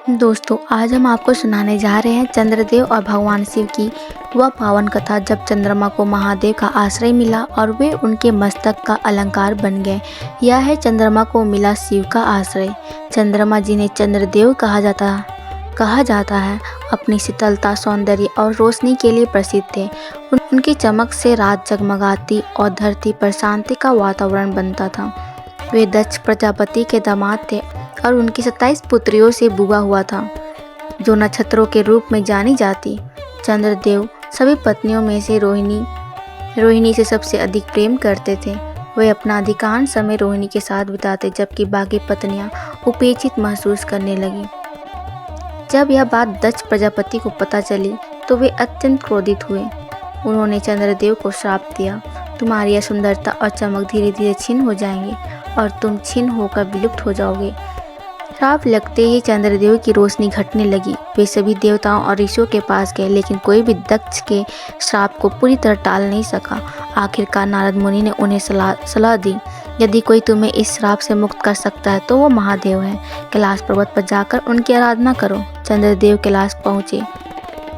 दोस्तों, आज हम आपको सुनाने जा रहे हैं चंद्रदेव और भगवान शिव की वह पावन कथा जब चंद्रमा को महादेव का आश्रय मिला और वे उनके मस्तक का अलंकार बन गए। यह है चंद्रमा को मिला शिव का आश्रय। चंद्रमा जिन्हें चंद्रदेव कहा जाता है, अपनी शीतलता, सौंदर्य और रोशनी के लिए प्रसिद्ध थे। उनकी चमक से रात जगमगाती और धरती पर शांति का वातावरण बनता था। वे दक्ष प्रजापति के दामाद थे और उनकी 27 पुत्रियों से बुआ हुआ था, जो नक्षत्रों के रूप में जानी जाती। चंद्रदेव सभी पत्नियों में से रोहिणी से सबसे अधिक प्रेम करते थे। वे अपना अधिकांश समय रोहिणी के साथ बिताते, जबकि बाकी पत्नियां उपेक्षित महसूस करने लगीं। जब यह बात दक्ष प्रजापति को पता चली तो वे अत्यंत क्रोधित हुए। उन्होंने चंद्रदेव को श्राप दिया, तुम्हारी यह सुंदरता और चमक धीरे धीरे छिन्न हो जाएंगे और तुम छिन्न होकर विलुप्त हो जाओगे। श्राप लगते ही चंद्रदेव की रोशनी घटने लगी। वे सभी देवताओं और ऋषियों के पास गए, लेकिन कोई भी दक्ष के श्राप को पूरी तरह टाल नहीं सका। आखिरकार नारद मुनि ने उन्हें सलाह दी, यदि कोई तुम्हें इस श्राप से मुक्त कर सकता है तो वो महादेव है। कैलाश पर्वत पर जाकर उनकी आराधना करो। चंद्रदेव कैलाश पहुँचे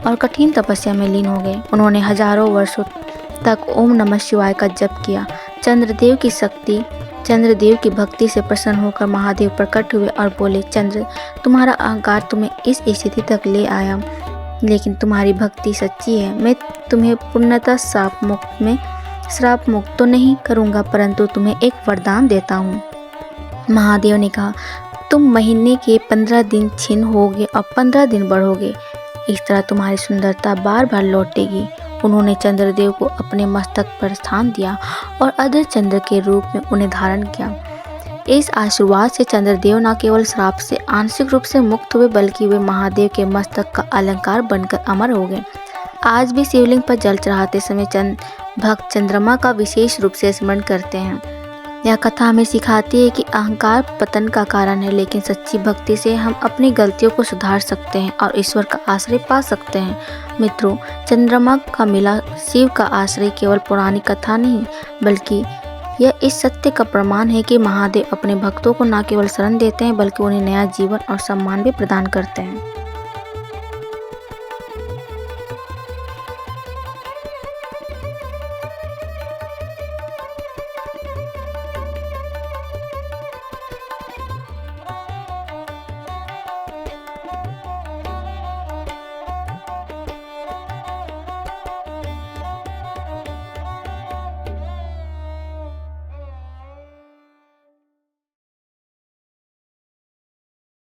और कठिन तपस्या में लीन हो गए। उन्होंने हजारों वर्षों तक ओम नमः शिवाय का जप किया। चंद्रदेव की भक्ति से प्रसन्न होकर महादेव प्रकट हुए और बोले, चंद्र, तुम्हारा अहंकार तुम्हें इस स्थिति तक ले आया, लेकिन तुम्हारी भक्ति सच्ची है। मैं तुम्हें पूर्णतः श्राप मुक्त तो नहीं करूँगा, परंतु तुम्हें एक वरदान देता हूँ। महादेव ने कहा, तुम महीने के 15 दिन छिन्न होगे और 15 दिन बढ़ोगे। इस तरह तुम्हारी सुंदरता बार बार लौटेगी। उन्होंने चंद्रदेव को अपने मस्तक पर स्थान दिया और अर्ध चंद्र के रूप में उन्हें धारण किया। इस आशीर्वाद से चंद्रदेव न केवल श्राप से आंशिक रूप से मुक्त हुए, बल्कि वे महादेव के मस्तक का अलंकार बनकर अमर हो गए। आज भी शिवलिंग पर जल चढ़ाते समय भक्त चंद्रमा का विशेष रूप से स्मरण करते हैं। यह कथा हमें सिखाती है कि अहंकार पतन का कारण है, लेकिन सच्ची भक्ति से हम अपनी गलतियों को सुधार सकते हैं और ईश्वर का आश्रय पा सकते हैं। मित्रों, चंद्रमा का मिला शिव का आश्रय केवल पुरानी कथा नहीं, बल्कि यह इस सत्य का प्रमाण है कि महादेव अपने भक्तों को न केवल शरण देते हैं, बल्कि उन्हें नया जीवन और सम्मान भी प्रदान करते हैं।